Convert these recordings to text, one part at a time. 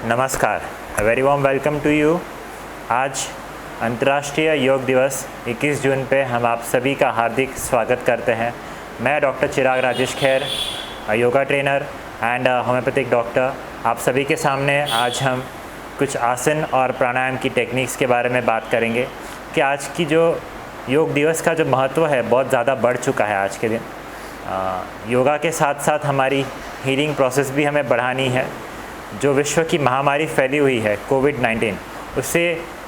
नमस्कार, very warm welcome to you. आज अंतर्राष्ट्रीय योग दिवस 21 जून पे हम आप सभी का हार्दिक स्वागत करते हैं। मैं डॉक्टर चिराग राजेश खैर, yoga trainer and homeopathic doctor, आप सभी के सामने आज हम कुछ आसन और प्राणायाम की टेक्निक्स के बारे में बात करेंगे कि आज की जो योग दिवस का जो महत्व है बहुत ज़्यादा बढ़ चुका है आज के दिन। योगा के साथ साथ हमारी हीलिंग प्रोसेस भी हमें बढ़ानी है। जो विश्व की महामारी फैली हुई है कोविड-19, उससे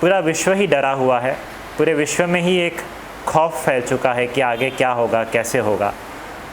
पूरा विश्व ही डरा हुआ है। पूरे विश्व में ही एक खौफ फैल चुका है कि आगे क्या होगा, कैसे होगा।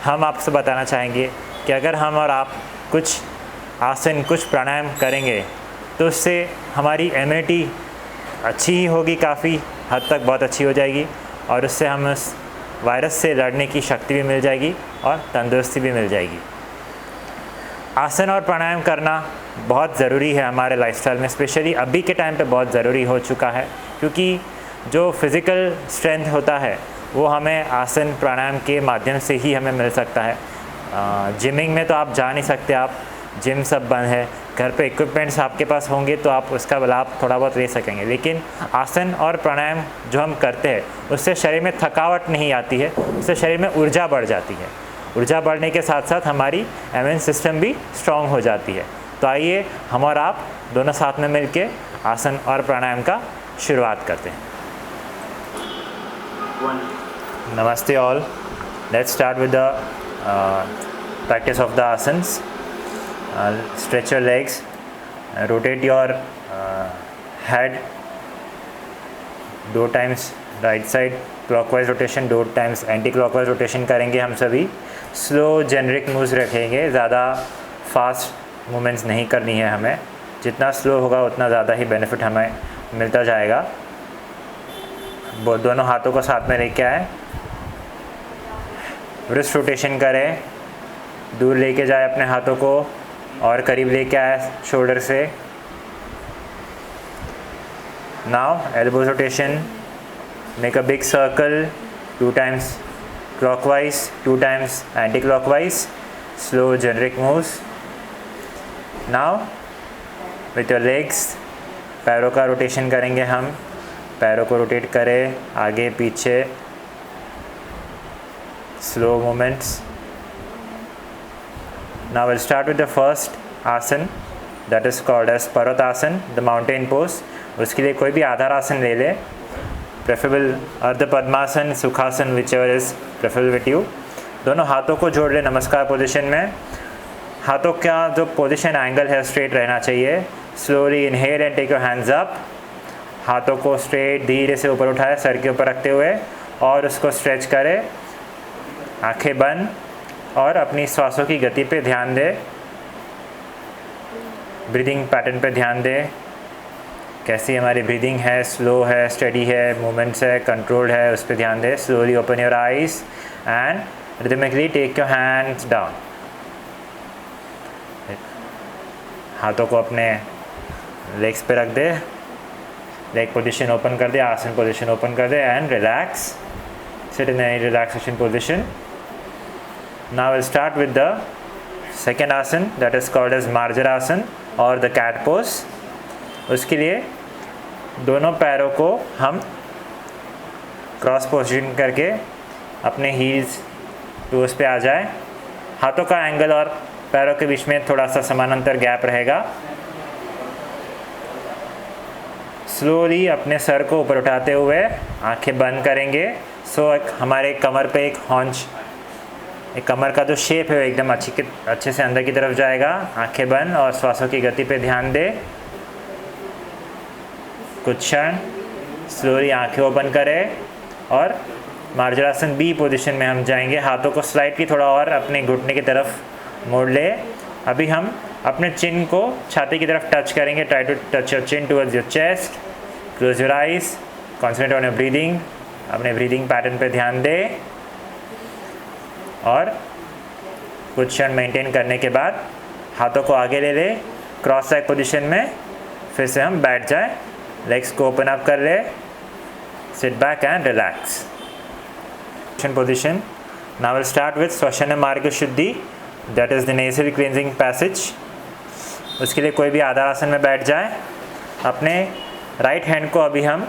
हम आपसे बताना चाहेंगे कि अगर हम और आप कुछ आसन, कुछ प्राणायाम करेंगे तो उससे हमारी इम्यूनिटी अच्छी ही होगी, काफ़ी हद तक बहुत अच्छी हो जाएगी और उससे हम उस वायरस से लड़ने की शक्ति भी मिल जाएगी और तंदुरुस्ती भी मिल जाएगी। आसन और प्राणायाम करना बहुत ज़रूरी है हमारे लाइफस्टाइल में, स्पेशली अभी के टाइम पे बहुत ज़रूरी हो चुका है, क्योंकि जो फिज़िकल स्ट्रेंथ होता है वो हमें आसन प्राणायाम के माध्यम से ही हमें मिल सकता है। जिमिंग में तो आप जा नहीं सकते, आप जिम सब बंद है। घर पे इक्विपमेंट्स आपके पास होंगे तो आप उसका लाभ थोड़ा बहुत ले सकेंगे, लेकिन आसन और प्राणायाम जो हम करते हैं उससे शरीर में थकावट नहीं आती है, उससे शरीर में ऊर्जा बढ़ जाती है। ऊर्जा बढ़ने के साथ साथ हमारी इम्यून सिस्टम भी स्ट्रॉन्ग हो जाती है। तो आइए हम और आप दोनों साथ में मिलके आसन और प्राणायाम का शुरुआत करते हैं। नमस्ते all, let's start with the practice of the asanas. Stretch your legs, rotate your head 2 times right side clockwise rotation, 2 times anti clockwise rotation करेंगे हम सभी। स्लो जेनरिक मूव्स रखेंगे, ज़्यादा फास्ट मूवमेंट्स नहीं करनी है हमें। जितना स्लो होगा उतना ज़्यादा ही बेनिफिट हमें मिलता जाएगा। दोनों हाथों को साथ में लेके आए, रिस्ट रोटेशन करें, दूर लेके जाए अपने हाथों को और करीब लेके आए शोल्डर से। Now elbows rotation, make a big circle 2 times clockwise, 2 times anti-clockwise, slow generic moves. Now with your legs, पैरों का रोटेशन करेंगे हम। पैरों को रोटेट करें आगे पीछे, slow movements. Now we'll start with the first आसन, that is called as Parvatasana, the mountain pose. उसके लिए कोई भी आधार आसन ले ले, प्रेफरेबल अर्ध पद्मासन, सुखासन, whichever is preferable with you। दोनों हाथों को जोड़ ले नमस्कार पोजीशन में। हाथों का जो पोजीशन एंगल है स्ट्रेट रहना चाहिए। Slowly inhale and take your hands up. हाथों को स्ट्रेट धीरे से ऊपर उठाए सर के ऊपर रखते हुए और उसको स्ट्रेच करें, आंखें बंद और अपनी श्वासों की गति पे ध्यान दे, ब्रीदिंग पैटर्न पे ध्यान दे। कैसी हमारी ब्रीदिंग है, स्लो है, स्टडी है, मूवमेंट्स है, कंट्रोल्ड है, उस पर ध्यान दे। Slowly open your eyes and rhythmically take your hands down. हाथों को अपने लेग्स पे रख दे, लेग पोजीशन ओपन कर दे, आसन पोजीशन ओपन कर दे and relax, sit in any relaxation position. Now we'll start with the second आसन, that is called as marjarasana और the cat pose। उसके लिए दोनों पैरों को हम क्रॉस पोजीशन करके अपने हील्स टोस पे आ जाए। हाथों का एंगल और पैरों के बीच में थोड़ा सा समानांतर गैप रहेगा। स्लोली अपने सर को ऊपर उठाते हुए आंखें बंद करेंगे। हमारे कमर पे एक हॉन्च, एक कमर का जो शेप है वो एकदम अच्छे से अंदर की तरफ जाएगा। आंखें बंद और श्वासों की गति पे ध्यान दे। कुछ क्षण स्लोली आंखें ओपन करें और मार्जरासन बी पोजीशन में हम जाएंगे। हाथों को स्लाइडली थोड़ा और अपने घुटने की तरफ मोड़ ले। अभी हम अपने चिन को छाती की तरफ टच करेंगे। Try to touch your chin towards your chest. Close your eyes, concentrate on your breathing. अपने ब्रीदिंग पैटर्न पे ध्यान दे और कुछ क्षण मेंटेन करने के बाद हाथों को आगे ले ले क्रॉस लेग पोजीशन में। फिर से हम बैठ जाए, लेग्स को ओपन अप कर ले, sit back and relax position. Now will start with श्वसन मार्ग शुद्धि, that is the nasal cleansing passage. उसके लिए कोई भी आधार आसन में बैठ जाए। अपने राइट हैंड को अभी हम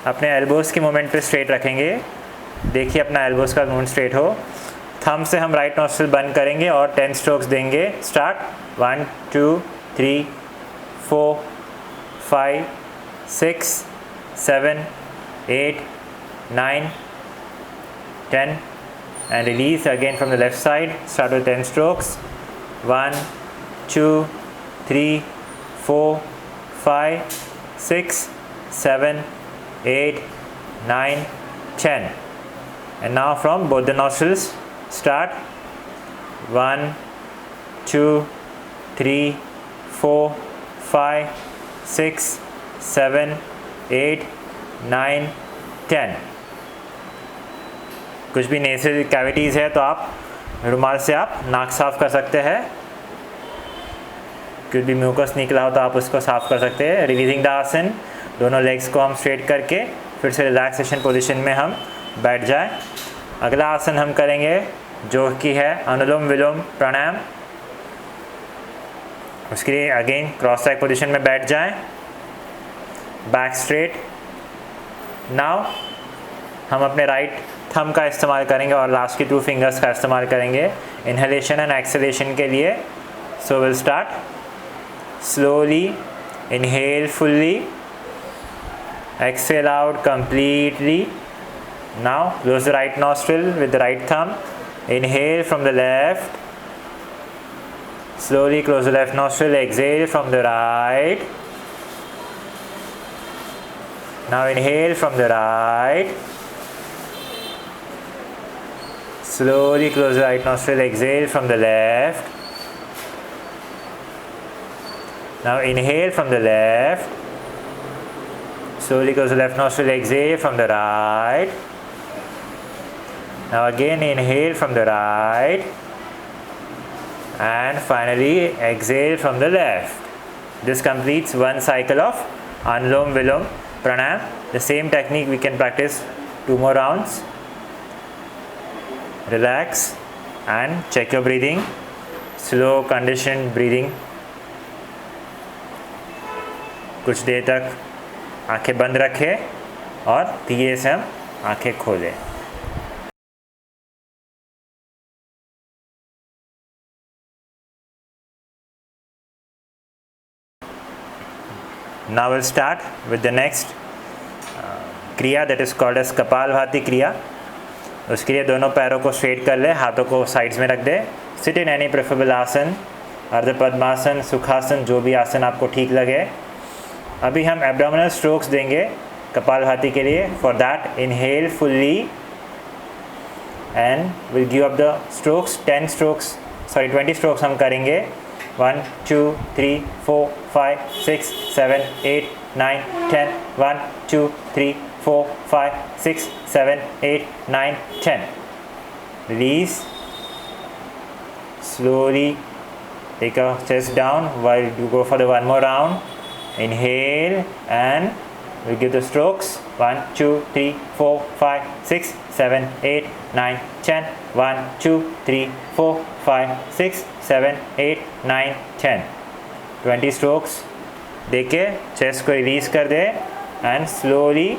अपने एल्बोज़ की मूवमेंट पे स्ट्रेट रखेंगे। देखिए अपना एल्बोज़ का मूवमेंट स्ट्रेट हो। थंब से हम राइट नॉस्ट्रिल बंद करेंगे और 10 स्ट्रोक्स देंगे। Start 1 2 3 4 5 6 7 8 9 10 and release again from the left side. Start with 10 strokes. 1 2 3 4 5 6 7 8 9 10 and now from both the nostrils start 1 2 3 4 5 6 7 8 9 10। कुछ भी नेज़ल कैविटीज़ है तो आप रुमाल से आप नाक साफ़ कर सकते हैं। कुछ भी म्यूकस निकला हो तो आप उसको साफ़ कर सकते हैं। रिलीजिंग द आसन, दोनों लेग्स को हम स्ट्रेट करके फिर से रिलैक्सेशन पोजीशन में हम बैठ जाएं। अगला आसन हम करेंगे जो कि है अनुलोम विलोम प्राणायाम। उसके लिए अगेन क्रॉस लेग पोजीशन में बैठ जाएं, बैक स्ट्रेट। नाउ हम अपने राइट थंब का इस्तेमाल करेंगे और लास्ट की 2 फिंगर्स का इस्तेमाल करेंगे इनहेलेशन एंड एक्सहेलेशन के लिए। So will start slowly, inhale fully, exhale out completely. Now close the right nostril with the right thumb. Inhale from the left, slowly close the left nostril, exhale from the right. Now inhale from the right, slowly close the right nostril, exhale from the left. Now inhale from the left, slowly close the left nostril, exhale from the right. Now again inhale from the right and finally exhale from the left. This completes one cycle of Anulom Vilom Pranayam. The same technique we can practice 2 more rounds. Relax and check your breathing, slow conditioned breathing. कुछ देर तक आंखें बंद रखें और धीरे से हम आंखें खोलें। Now we'll start with the next क्रिया that is called as kapalbhati क्रिया। उसके लिए दोनों पैरों को स्ट्रेट कर ले, हाथों को साइड्स में रख दे। सिट इन एनी प्रेफरेबल आसन, अर्ध पद्मासन, सुखासन, जो भी आसन आपको ठीक लगे। अभी हम एब्डोमिनल स्ट्रोक्स देंगे कपालभाति के लिए। For that inhale fully and will give up the strokes 20 strokes हम करेंगे। 1 2 3 4 5 6 7 8 9 10 1 2 3 4 5 6 7 8 9 10। Release slowly, take a chest down while you go for the one more round. Inhale and we'll give the strokes 1 2 3 4 5 6 7 8 9 10 1 2 3 4 5 6 7 8 9 10। 20 strokes देके chest को release कर दे and slowly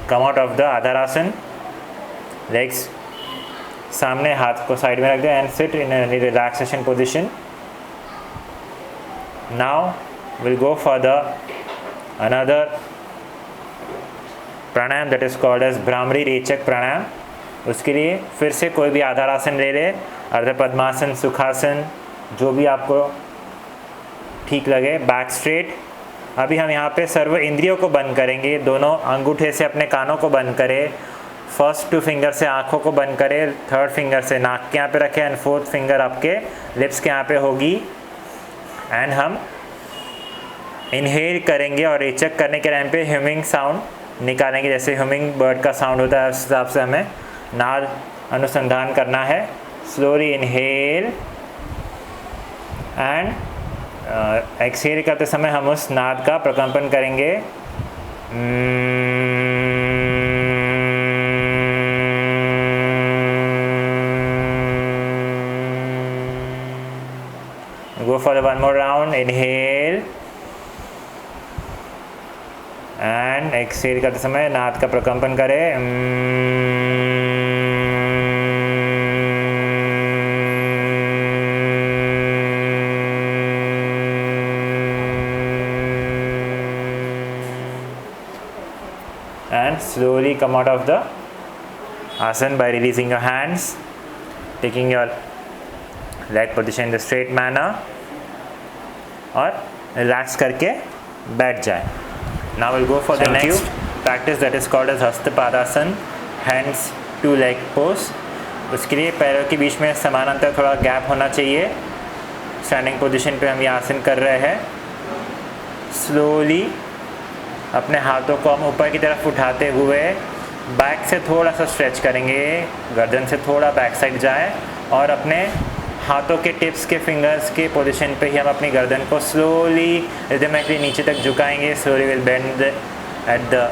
come out of the आधारासन। legs सामने, हाथ को side में रख दे and sit in a relaxation position. Now we'll go for the another pranayama that is called as bhramari रेचक प्राणायाम। उसके लिए फिर से कोई भी आधार आसन ले ले, अर्ध पद्मासन, सुखासन, जो भी आपको ठीक लगे। Back straight. अभी हम यहाँ पे सर्व इंद्रियों को बंद करेंगे। दोनों अंगूठे से अपने कानों को बंद करें, फर्स्ट 2 फिंगर से आँखों को बंद करें, 3rd फिंगर से नाक के यहाँ पे रखें एंड 4th फिंगर आपके लिप्स के यहाँ पे होगी। एंड हम इनहेल करेंगे और रेचक करने के टाइम पे ह्यूमिंग साउंड निकालेंगे, जैसे ह्यूमिंग बर्ड का साउंड होता है उस हिसाब से हमें नाद अनुसंधान करना है। स्लोली इनहेल एंड एक्सहेल करते समय हम उस नाद का प्रकंपन करेंगे। Go for the one more round. Inhale and exhale करते समय नाद का प्रकंपन करें. And slowly come out of the asana by releasing your hands, taking your leg position in the straight manner और relax करके बैठ जाए. Now we'll go for the next practice that is called as Hastapadasana, hands to leg pose. उसके लिए पैरों के बीच में समानांतर थोड़ा गैप होना चाहिए. स्टैंडिंग पोजीशन पे हम ये आसन कर रहे हैं. स्लोली अपने हाथों को हम ऊपर की तरफ उठाते हुए बैक से थोड़ा सा स्ट्रेच करेंगे, गर्दन से थोड़ा बैक साइड जाए और अपने हाथों के टिप्स के फिंगर्स के पोजीशन पे ही हम अपनी गर्दन को स्लोली रिदमिकली नीचे तक झुकाएंगे. Slowly will bend at the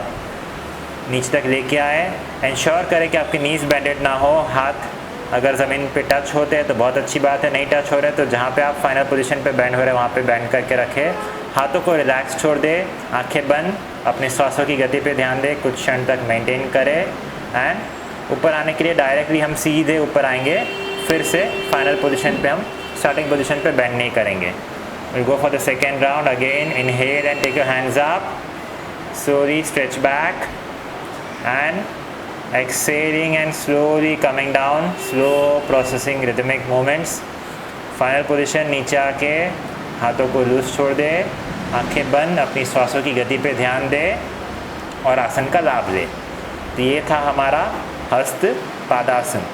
नीचे तक लेके आए. इंश्योर करें कि आपकी नीज बेंडेड ना हो. हाथ अगर ज़मीन पे टच होते हैं तो बहुत अच्छी बात है, नहीं टच हो रहे तो जहाँ पे आप फाइनल पोजीशन पे बेंड हो रहे हैं वहाँ पे बेंड करके रखें. हाथों को रिलैक्स छोड़ दे, आंखें बंद, अपने श्वासों की गति पे ध्यान दें, कुछ क्षण तक मेंटेन करें. एंड ऊपर आने के लिए डायरेक्टली हम सीधे ऊपर आएंगे. फिर से फाइनल पोजीशन पे हम स्टार्टिंग पोजीशन पे बेंड नहीं करेंगे. Will go for the second round. Again inhale and take your hands up, slowly stretch back and exhaling and slowly coming down, slow processing rhythmic movements. Final position नीचे आके हाथों को loose छोड़ दे, आंखें बंद, अपनी श्वासों की गति पे ध्यान दे और आसन का लाभ ले. तो ये था हमारा हस्त पादासन.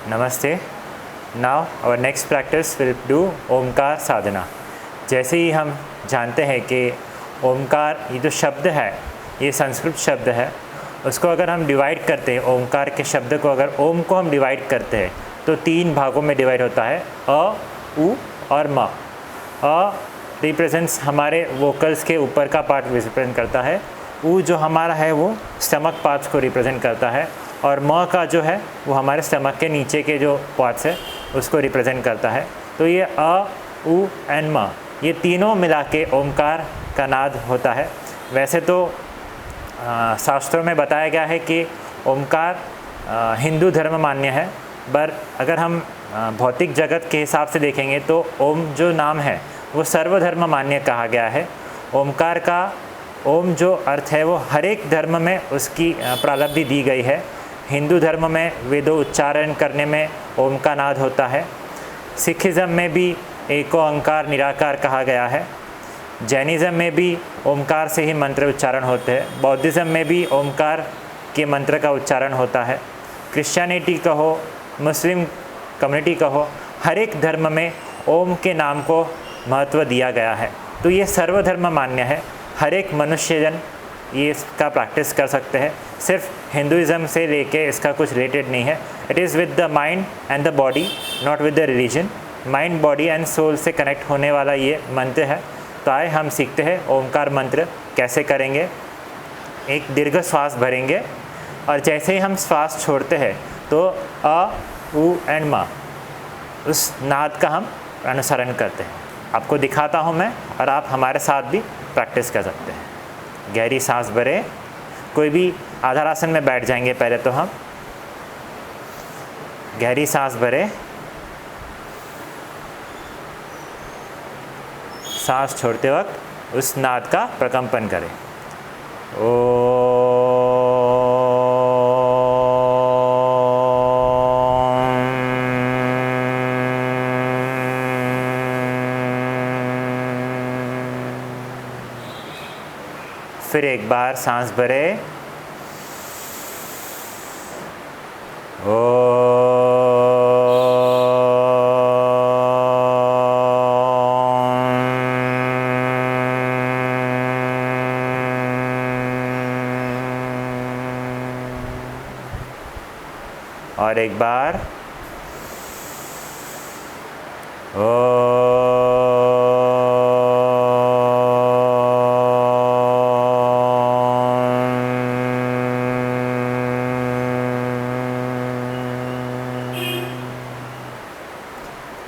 नमस्ते. Now our next practice will do Omkar sadhana. जैसे ही हम जानते हैं कि ओमकार ये जो शब्द है ये संस्कृत शब्द है, उसको अगर हम डिवाइड करते हैं, ओमकार के शब्द को अगर ओम को हम डिवाइड करते हैं तो 3 भागों में डिवाइड होता है, अ, उ और म. अ रिप्रेजेंट्स हमारे वोकल्स के ऊपर का पार्ट रिप्रेजेंट करता है. उ जो हमारा है वो स्टमक पार्ट्स को रिप्रेजेंट करता है और म का जो है वो हमारे स्टमक के नीचे के जो पार्ट्स है उसको रिप्रेजेंट करता है. तो ये अ, उ एंड म ये तीनों मिला के ओमकार का नाद होता है. वैसे तो शास्त्रों में बताया गया है कि ओमकार हिंदू धर्म मान्य है, पर अगर हम भौतिक जगत के हिसाब से देखेंगे तो ओम जो नाम है वो सर्वधर्म मान्य कहा गया है. ओमकार का ओम जो अर्थ है वो हर एक धर्म में उसकी प्रारब्धि दी गई है. हिंदू धर्म में वेदों उच्चारण करने में ओम का नाद होता है. सिखिज़्म में भी एको ओंकार निराकार कहा गया है. जैनिज़्म में भी ओमकार से ही मंत्र उच्चारण होते हैं. बौद्धिज़्म में भी ओमकार के मंत्र का उच्चारण होता है. क्रिश्चियनिटी कहो, मुस्लिम कम्युनिटी कहो, हर एक धर्म में ओम के नाम को महत्व दिया गया है. तो ये सर्वधर्म मान्य है. हर एक मनुष्यजन ये इसका प्रैक्टिस कर सकते हैं. सिर्फ हिंदुइज़्म से लेके इसका कुछ रिलेटेड नहीं है. It is with the mind and the body, not with the religion. Mind, body and soul से कनेक्ट होने वाला ये मंत्र है. तो आए हम सीखते हैं ओमकार मंत्र कैसे करेंगे. एक दीर्घ श्वास भरेंगे और जैसे ही हम श्वास छोड़ते हैं तो अ, उ एंड म उस नाद का हम अनुसरण करते हैं. आपको दिखाता हूँ मैं और आप हमारे साथ भी प्रैक्टिस कर सकते हैं. गहरी सांस भरें. कोई भी आधार आसन में बैठ जाएंगे. पहले तो हम गहरी सांस भरें, सांस छोड़ते वक्त उस नाद का प्रकंपन करें. ओ फिर एक बार सांस भरें. और एक बार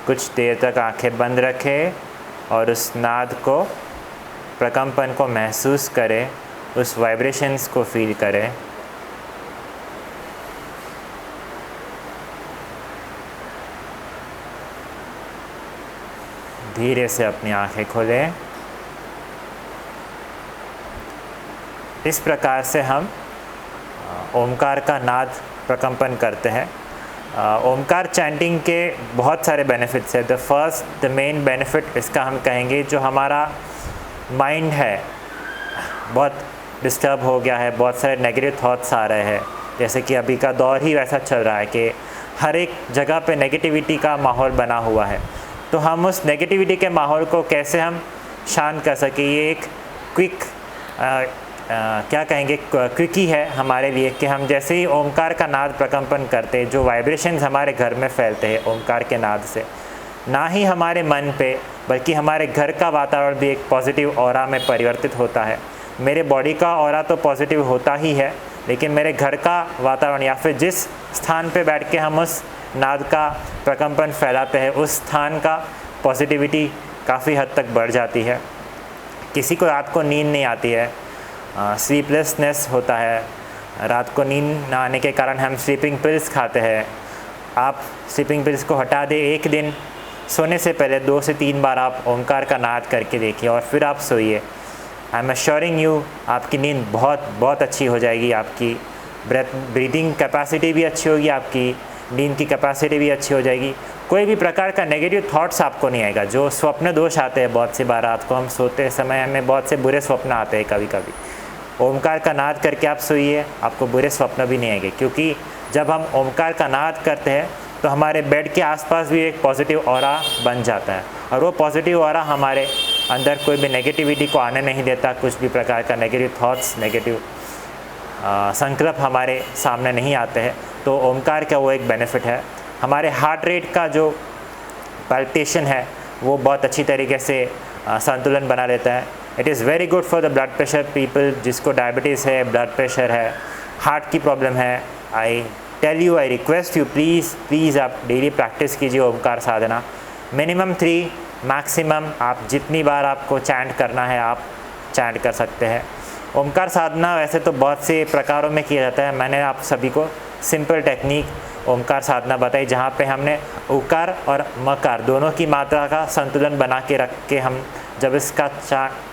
कुछ देर तक आंखें बंद रखें और उस नाद को, प्रकंपन को महसूस करें, उस वाइब्रेशंस को फील करें। धीरे से अपनी आंखें खोलें। इस प्रकार से हम ओमकार का नाद प्रकंपन करते हैं। ओमकार चैंटिंग के बहुत सारे बेनिफिट्स हैं। द मेन बेनिफिट इसका हम कहेंगे, जो हमारा माइंड है बहुत डिस्टर्ब हो गया है, बहुत सारे नेगेटिव थॉट्स आ रहे हैं, जैसे कि अभी का दौर ही वैसा चल रहा है कि हर एक जगह पे नेगेटिविटी का माहौल बना हुआ है। तो हम उस नेगेटिविटी के माहौल को कैसे हम शांत कर सकें, ये एक क्विक क्या कहेंगे क्विकी है हमारे लिए कि हम जैसे ही ओमकार का नाद प्रकंपन करते हैं, जो वाइब्रेशंस हमारे घर में फैलते हैं ओमकार के नाद से, ना ही हमारे मन पे बल्कि हमारे घर का वातावरण भी एक पॉजिटिव ऑरा में परिवर्तित होता है। मेरे बॉडी का ऑरा तो पॉजिटिव होता ही है, लेकिन मेरे घर का वातावरण या फिर जिस स्थान पे बैठ के हम उस नाद का प्रकंपन फैलाते हैं, उस स्थान का पॉजिटिविटी काफ़ी हद तक बढ़ जाती है। किसी को रात को नींद नहीं आती है, स्लीपलेसनेस होता है, रात को नींद ना आने के कारण हम स्लीपिंग पिल्स खाते हैं। आप स्लीपिंग पिल्स को हटा दें, एक दिन सोने से पहले 2 से 3 बार आप ओमकार का नाद करके देखिए और फिर आप सोइए। आई एम एश्योरिंग यू, आपकी नींद बहुत बहुत अच्छी हो जाएगी। आपकी ब्रीदिंग कैपेसिटी भी अच्छी होगी, आपकी नींद की कैपेसिटी भी अच्छी हो जाएगी। कोई भी प्रकार का नेगेटिव थॉट्स आपको नहीं आएगा। जो स्वप्न दोष आते हैं बहुत सी बार, रात को हम सोते समय हमें बहुत से बुरे स्वप्न आते हैं कभी कभी, ओमकार का नाद करके आप सोइए, आपको बुरे स्वप्न भी नहीं आएंगे। क्योंकि जब हम ओमकार का नाद करते हैं तो हमारे बेड के आसपास भी एक पॉजिटिव ऑरा बन जाता है, और वो पॉजिटिव ऑरा हमारे अंदर कोई भी नेगेटिविटी को आने नहीं देता। कुछ भी प्रकार का नेगेटिव थॉट्स, नेगेटिव संकल्प हमारे सामने नहीं आते हैं। तो ओमकार का वो एक बेनिफिट है। हमारे हार्ट रेट का जो पैल्पिटेशन है वो बहुत अच्छी तरीके से संतुलन बना लेता है। It is very good for the blood pressure people, जिसको डायबिटीज़ है, ब्लड प्रेशर है, हार्ट की प्रॉब्लम है। I tell you, I request you, please आप डेली प्रैक्टिस कीजिए ओमकार साधना। मिनिमम 3, मैक्सिमम आप जितनी बार आपको चैंट करना है आप चैंट कर सकते हैं। ओमकार साधना वैसे तो बहुत से प्रकारों में किया जाता है। मैंने आप सभी को सिंपल टेक्निक ओमकार साधना बताई, जहाँ पे हमने उकार और मकार दोनों की मात्रा का संतुलन बना के रख के हम जब इसका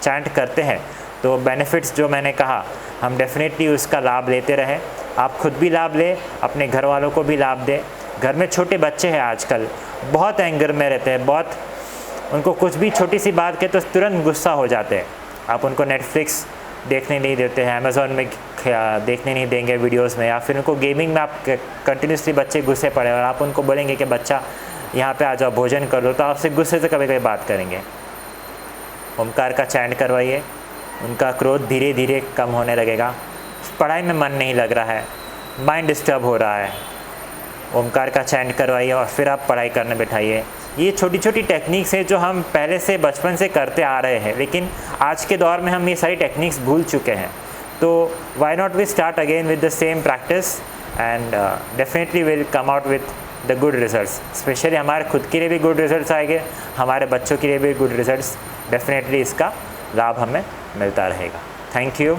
चैंट करते हैं तो बेनिफिट्स जो मैंने कहा हम डेफिनेटली उसका लाभ लेते रहें। आप खुद भी लाभ लें, अपने घर वालों को भी लाभ दें। घर में छोटे बच्चे हैं आजकल, बहुत एंगर में रहते हैं, बहुत उनको कुछ भी छोटी सी बात कहे तो तुरंत गुस्सा हो जाते हैं। आप उनको नेटफ्लिक्स देखने नहीं देते हैं, अमेज़ॉन में देखने नहीं देंगे वीडियोस में, या फिर उनको गेमिंग में आप कंटिन्यूसली बच्चे गुस्से पड़े और आप उनको बोलेंगे कि बच्चा यहाँ पे आ जाओ भोजन कर लो, तो आपसे गुस्से से कभी कभी बात करेंगे। ओमकार का चैंट करवाइए, उनका क्रोध धीरे धीरे कम होने लगेगा। पढ़ाई में मन नहीं लग रहा है, माइंड डिस्टर्ब हो रहा है, ओमकार का चैंट करवाइए और फिर आप पढ़ाई करने बैठाइए। ये छोटी छोटी टेक्निक्स है जो हम पहले से बचपन से करते आ रहे हैं, लेकिन आज के दौर में हम ये सारी टेक्निक्स भूल चुके हैं। तो why not we start again with the same practice and definitely will come out with the good results. Specially हमारे खुद के लिए भी गुड रिजल्ट्स आएंगे, हमारे बच्चों के लिए भी गुड रिजल्ट्स। डेफिनेटली इसका लाभ हमें मिलता रहेगा। Thank you.